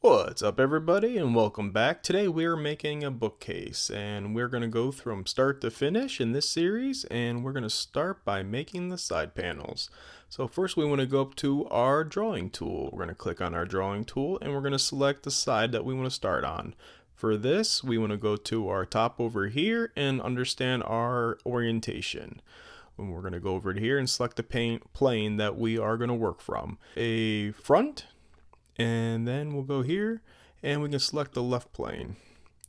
What's up everybody and welcome back. Today we're making a bookcase and we're going to go from start to finish in this series, and we're going to start by making the side panels. So first we want to go up to our drawing tool. We're going to click on our drawing tool and we're going to select the side that we want to start on. For this we want to go to our top over here and understand our orientation. And we're going to go over here and select the plane that we are going to work from. A front. And then we'll go here and we can select the left plane.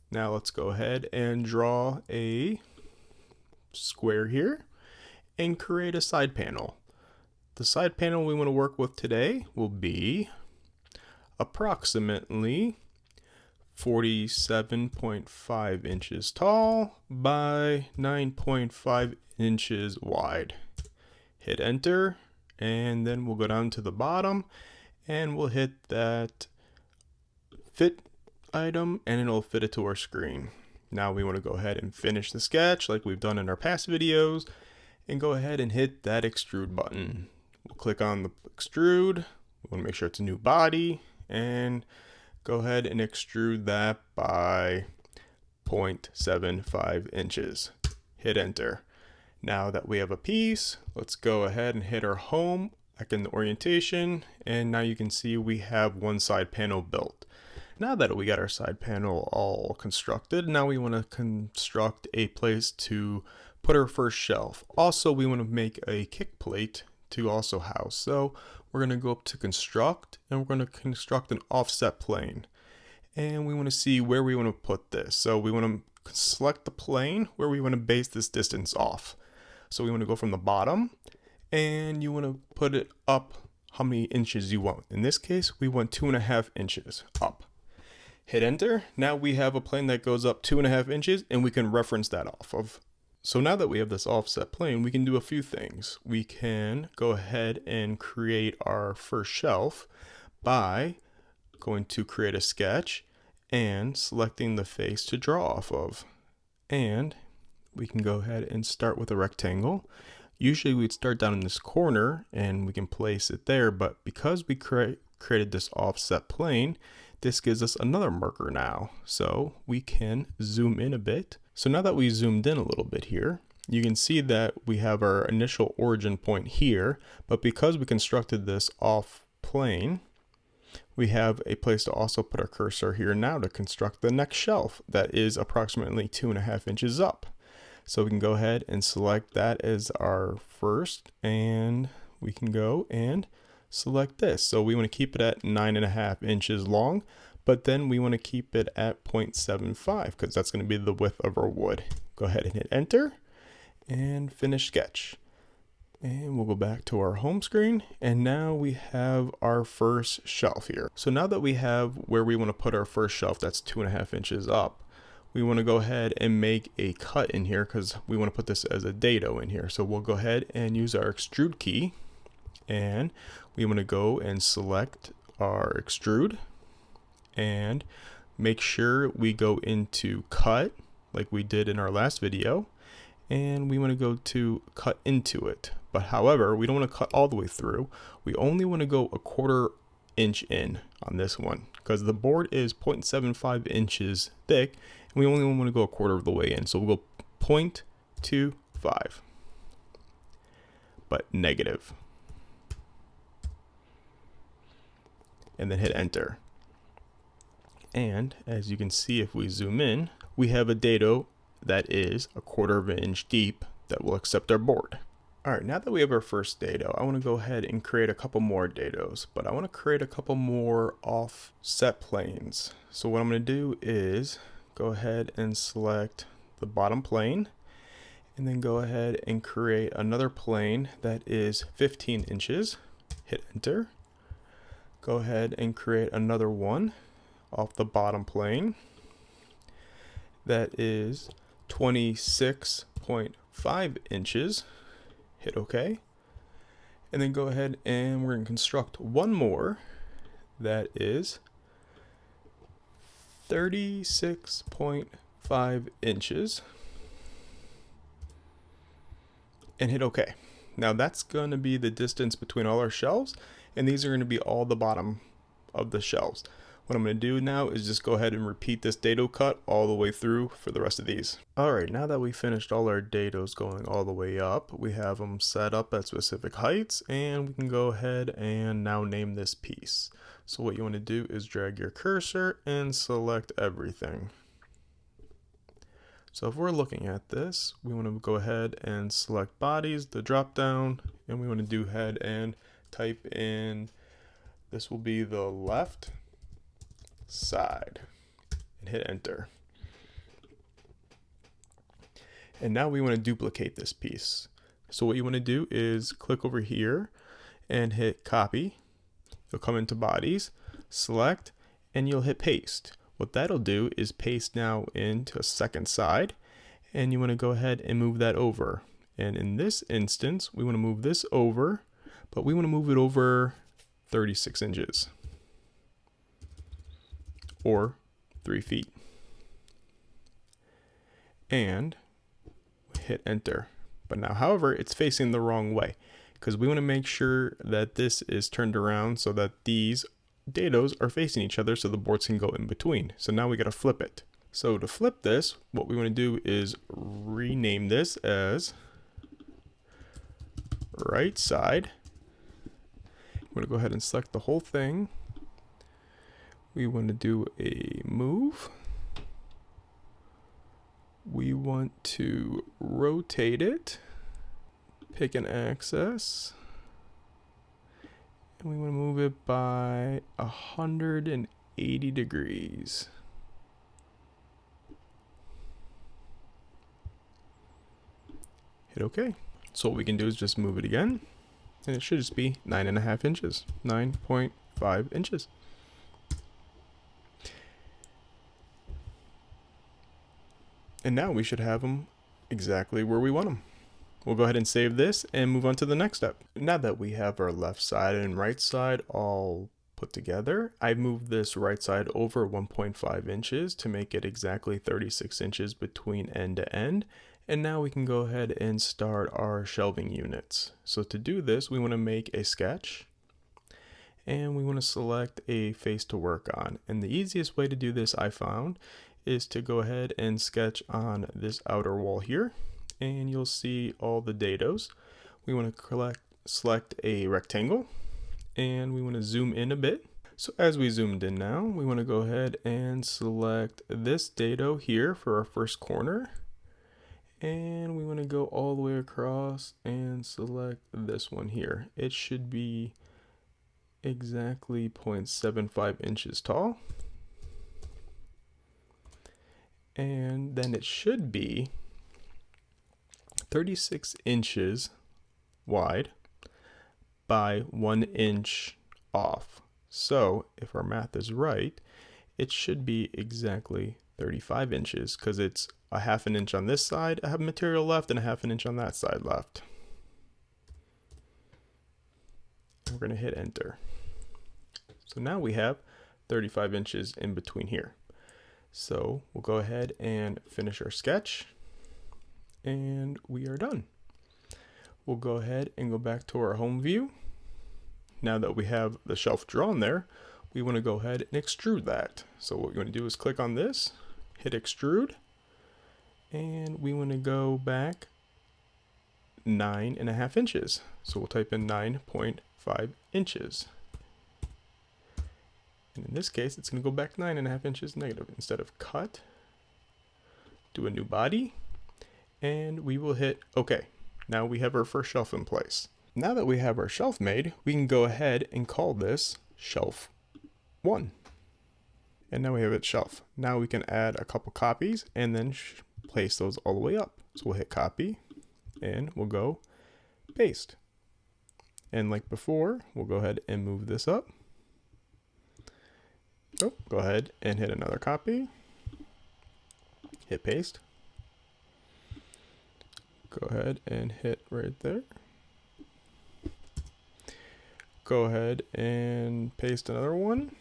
Now let's go ahead and draw a square here and create a side panel. The side panel we want to work with today will be approximately 47.5 inches tall by 9.5 inches wide. Hit enter and then we'll go down to the bottom and we'll hit that fit item and it'll fit it to our screen. Now we want to go ahead and finish the sketch like we've done in our past videos and go ahead and hit that extrude button. We'll click on the extrude. We want to make sure it's a new body and go ahead and extrude that by 0.75 inches. Hit enter. Now that we have a piece, let's go ahead and hit our home back in the orientation, and now you can see we have one side panel built. Now that we got our side panel all constructed, now we want to construct a place to put our first shelf. Also, we want to make a kick plate to also house. So we're going to go up to construct and we're going to construct an offset plane. And we want to see where we want to put this. So we want to select the plane where we want to base this distance off. So we want to go from the bottom and you want to put it up how many inches you want. In this case, we want 2.5 inches up. Hit enter. Now we have a plane that goes up 2.5 inches and we can reference that off of. So now that we have this offset plane, we can do a few things. We can go ahead and create our first shelf by going to create a sketch and selecting the face to draw off of. And we can go ahead and start with a rectangle. Usually we'd start down in this corner and we can place it there, but because we created this offset plane, this gives us another marker now. So we can zoom in a bit. So now that we zoomed in a little bit here, you can see that we have our initial origin point here, but because we constructed this off plane, we have a place to also put our cursor here now to construct the next shelf that is approximately 2.5 inches up. So we can go ahead and select that as our first, and we can go and select this. So we want to keep it at 9.5 inches long, but then we want to keep it at 0.75 because that's going to be the width of our wood. Go ahead and hit enter and finish sketch. And we'll go back to our home screen, and now we have our first shelf here. So now that we have where we want to put our first shelf that's 2.5 inches up, we want to go ahead and make a cut in here because we want to put this as a dado in here. So we'll go ahead and use our extrude key, and we want to go and select our extrude and make sure we go into cut like we did in our last video, and we want to go to cut into it. But however, we don't want to cut all the way through. We only want to go 1/4 inch in on this one because the board is 0.75 inches thick and we only want to go 1/4 of the way in. So we'll go 0.25 but negative, and then hit enter. And as you can see, if we zoom in, we have a dado that is 1/4 inch deep that will accept our board. Alright, now that we have our first dado, I want to go ahead and create a couple more dados, but I want to create a couple more offset planes. So what I'm going to do is go ahead and select the bottom plane, and then go ahead and create another plane that is 15 inches. Hit enter. Go ahead and create another one off the bottom plane that is 26.5 inches. Hit OK, and then go ahead and we're going to construct one more that is 36.5 inches and hit OK. Now that's going to be the distance between all our shelves, and these are going to be all the bottom of the shelves. What I'm going to do now is just go ahead and repeat this dado cut all the way through for the rest of these. Alright, now that we finished all our dados going all the way up, we have them set up at specific heights, and we can go ahead and now name this piece. So what you want to do is drag your cursor and select everything. So if we're looking at this, we want to go ahead and select bodies, the drop down, and we want to do ahead and type in, this will be the left side, and hit enter. And now we want to duplicate this piece. So what you want to do is click over here and hit copy. You'll come into bodies, select, and you'll hit paste. What that'll do is paste now into a second side, and you want to go ahead and move that over. And in this instance, we want to move this over, but we want to move it over 36 inches. Or 3 feet. And hit enter. But now, however, it's facing the wrong way, because we want to make sure that this is turned around so that these dados are facing each other so the boards can go in between. So now we got to flip it. So to flip this, what we want to do is rename this as right side. I'm going to go ahead and select the whole thing. We want to do a move. We want to rotate it. Pick an axis. And we want to move it by 180 degrees. Hit OK. So what we can do is just move it again. And it should just be 9.5 inches. 9.5 inches. And now we should have them exactly where we want them. We'll go ahead and save this and move on to the next step. Now that we have our left side and right side all put together, I moved this right side over 1.5 inches to make it exactly 36 inches between end to end. And now we can go ahead and start our shelving units. So to do this, we want to make a sketch. And we want to select a face to work on. And the easiest way to do this, I found, is to go ahead and sketch on this outer wall here, and you'll see all the dados. We want to select a rectangle, and we want to zoom in a bit. So as we zoomed in now, we want to go ahead and select this dado here for our first corner, and we want to go all the way across and select this one here. It should be exactly 0.75 inches tall. And then it should be 36 inches wide by 1 inch off. So if our math is right, it should be exactly 35 inches because it's a 1/2 inch on this side, I have material left, and a 1/2 inch on that side left. We're going to hit enter. So now we have 35 inches in between here. So we'll go ahead and finish our sketch, and we are done. We'll go ahead and go back to our home view. Now that we have the shelf drawn there, we want to go ahead and extrude that. So what you want to do is click on this, hit extrude, and we want to go back 9.5 inches. So we'll type in 9.5 inches. And in this case, it's going to go back 9.5 inches negative. Instead of cut, do a new body, and we will hit OK. Now we have our first shelf in place. Now that we have our shelf made, we can go ahead and call this shelf 1. And now we have it shelf. Now we can add a couple copies and then place those all the way up. So we'll hit copy, and we'll go paste. And like before, we'll go ahead and move this up. Oh, go ahead and hit another copy. Hit paste. Go ahead and hit right there. Go ahead and paste another one.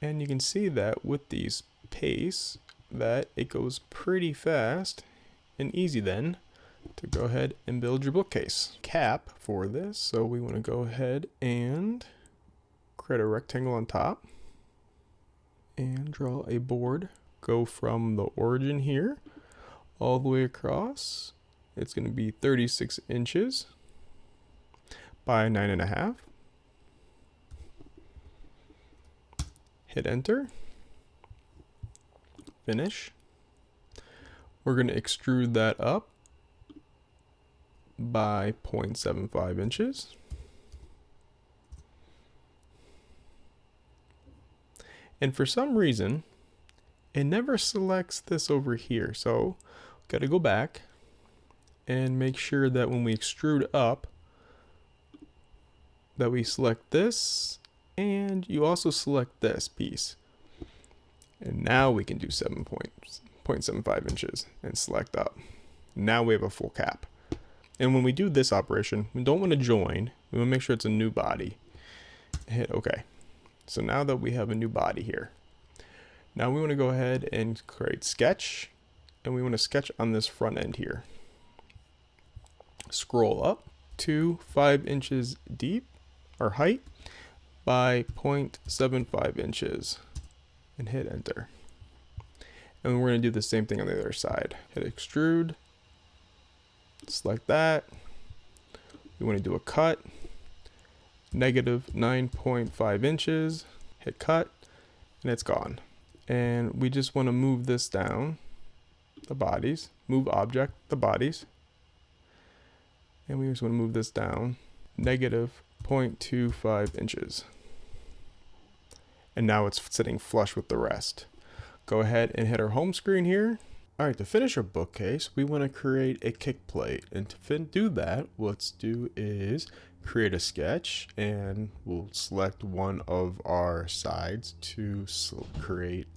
And you can see that with these pastes that it goes pretty fast and easy then to go ahead and build your bookcase. Cap for this, so we want to go ahead and create a rectangle on top and draw a board. Go from the origin here all the way across. It's going to be 36 inches by 9.5. Hit enter. Finish. We're going to extrude that up by 0.75 inches. And for some reason, it never selects this over here. So, got to go back and make sure that when we extrude up, that we select this, and you also select this piece. And now we can do 7.75 inches and select up. Now we have a full cap. And when we do this operation, we don't want to join. We want to make sure it's a new body. Hit OK. So now that we have a new body here, now we want to go ahead and create sketch, and we want to sketch on this front end here. Scroll up to 5 inches deep, or height, by 0.75 inches, and hit enter. And we're going to do the same thing on the other side. Hit extrude, select that. We want to do a cut, negative 9.5 inches, hit cut, and it's gone. And we just want to move this down, the bodies, move object, the bodies. And we just want to move this down, negative 0.25 inches. And now it's sitting flush with the rest. Go ahead and hit our home screen here. All right, to finish our bookcase, we want to create a kick plate. And to do that, let's do is create a sketch, and we'll select one of our sides to create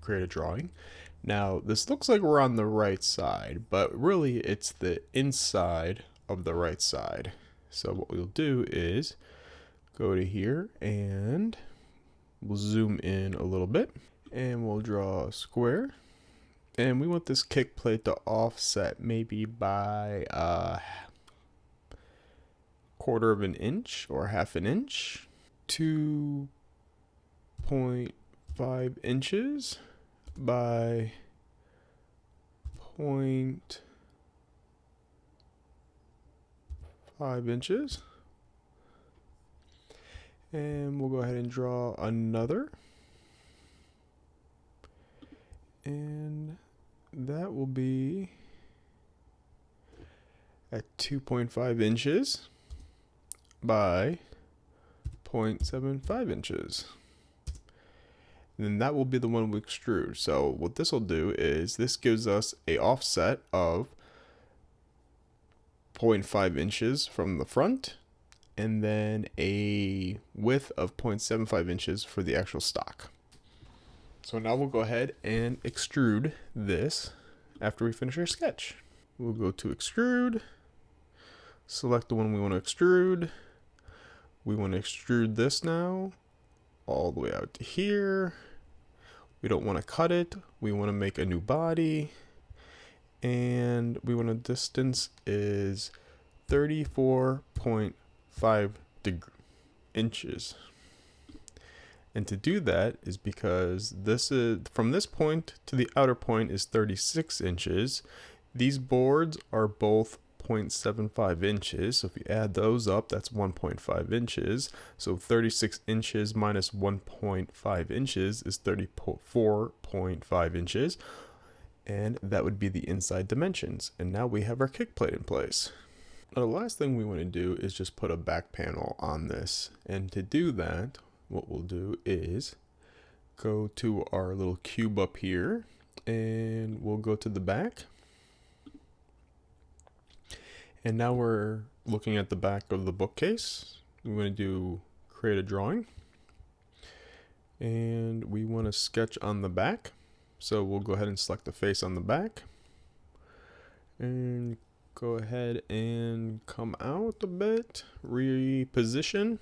a drawing. Now, this looks like we're on the right side, but really it's the inside of the right side. So what we'll do is go to here and we'll zoom in a little bit, and we'll draw a square. And we want this kick plate to offset maybe by 1/4 of an inch or 1/2 an inch. 2.5 inches by 0.5 inches. And we'll go ahead and draw another. And that will be at 2.5 inches by 0.75 inches. And then that will be the one we extrude. So what this will do is this gives us a offset of 0.5 inches from the front, and then a width of 0.75 inches for the actual stock. So now we'll go ahead and extrude this after we finish our sketch. We'll go to extrude, select the one we want to extrude. We want to extrude this now all the way out to here. We don't want to cut it. We want to make a new body. And we want to distance is 34.5 inches. And to do that is because this is from this point to the outer point is 36 inches. These boards are both 0.75 inches. So if you add those up, that's 1.5 inches. So 36 inches minus 1.5 inches is 34.5 inches. And that would be the inside dimensions. And now we have our kick plate in place. Now the last thing we want to do is just put a back panel on this. And to do that, what we'll do is go to our little cube up here, and we'll go to the back. And now we're looking at the back of the bookcase. We want to create a drawing, and we want to sketch on the back. So we'll go ahead and select the face on the back, and go ahead and come out a bit, reposition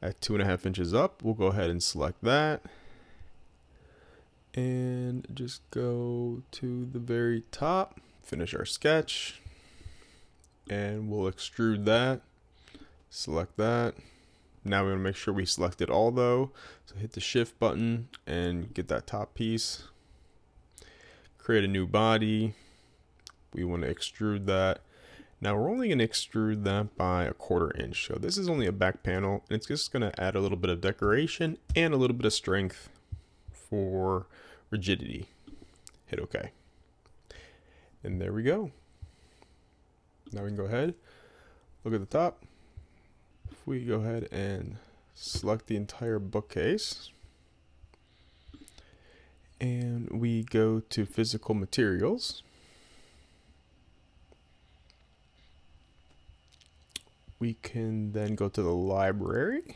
at 2.5 inches up. We'll go ahead and select that, and just go to the very top, finish our sketch, and we'll extrude that, select that, Now we want to make sure we selected all though. So hit the shift button and get that top piece. Create a new body. We want to extrude that. Now we're only going to extrude that by 1/4 inch. So this is only a back panel, and it's just going to add a little bit of decoration and a little bit of strength for rigidity. Hit OK. And there we go. Now we can go ahead, look at the top. If we go ahead and select the entire bookcase, and we go to physical materials, we can then go to the library,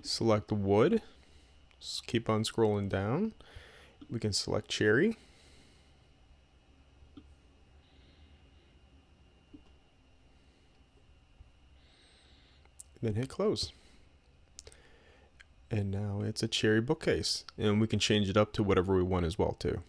select wood, just keep on scrolling down. We can select cherry. Then hit close. And now it's a cherry bookcase, and we can change it up to whatever we want as well too.